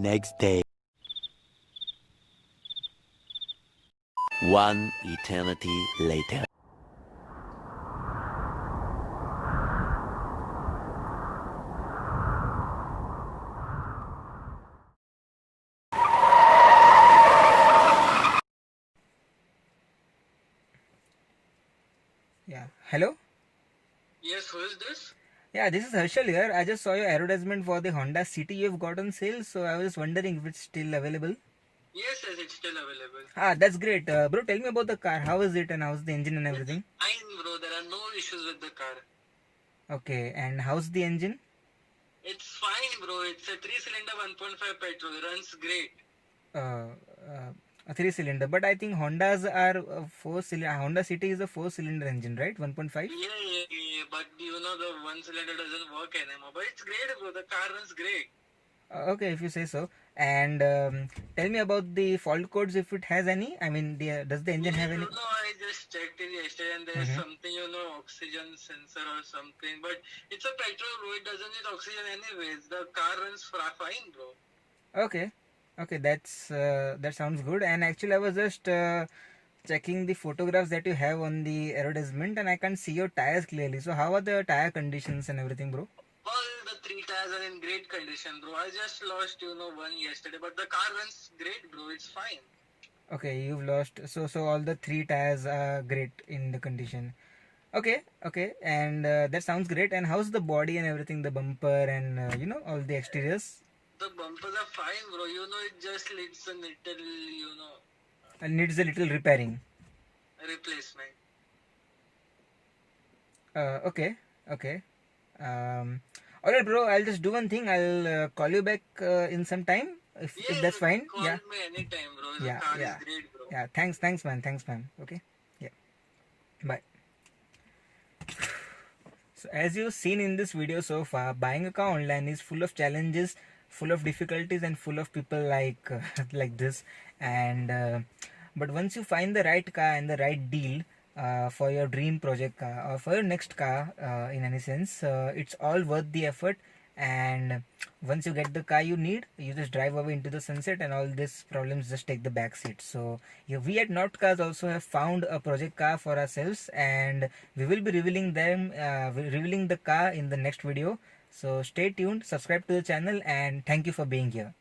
next day. One eternity later. Yeah. Hello? Yes, who is this? Yeah, this is Harshal here. I just saw your advertisement for the Honda City you've got on sale, so I was just wondering if it's still available. Yes, it's still available. Ah, that's great. Bro, tell me about the car. How is it and how's the engine and It's everything? fine, bro. There are no issues with the car. Okay, and how's the engine? It's fine, bro. It's a 3-cylinder 1.5 petrol. Runs great. Uh, a three-cylinder, but I think Hondas are four-cylinder. Honda City is a four-cylinder engine, right? 1.5. Yeah. But you know the one cylinder doesn't work anymore. But it's great, bro. The car runs great. Okay, if you say so. And tell me about the fault codes if it has any. I mean, does the engine Yeah, have any? I just checked it yesterday and there's something, oxygen sensor or something. But it's a petrol, bro. It doesn't need oxygen anyways. The car runs fine, bro. Okay, okay, that sounds good. And actually, I was just checking the photographs that you have on the advertisement, and I can't see your tires clearly. So, how are the tire conditions and everything, bro? All the three tires are in great condition, bro. I just lost, one yesterday, but the car runs great, bro. It's fine. Okay, you've lost. So all the three tires are great in the condition. Okay, and that sounds great. And how's the body and everything, the bumper and all the exteriors? The bumpers are fine, bro. It just needs a little, And needs a little repairing. replacement. Okay. Um, all right, bro. I'll just do one thing. I'll call you back in some time if Yeah, that's fine. call Yeah. me anytime, bro. The Yeah. car is Yeah. great, bro. Yeah. Thanks, man. Okay. Yeah. Bye. So as you've seen in this video so far, buying a car online is full of challenges, full of difficulties, and full of people like like this. And but once you find the right car and the right deal for your dream project car or for your next car, in any sense, it's all worth the effort. And once you get the car you need, you just drive away into the sunset, and all these problems just take the back seat. So yeah, we at Not Cars also have found a project car for ourselves, and we will be revealing the car in the next video. So stay tuned, subscribe to the channel, and thank you for being here.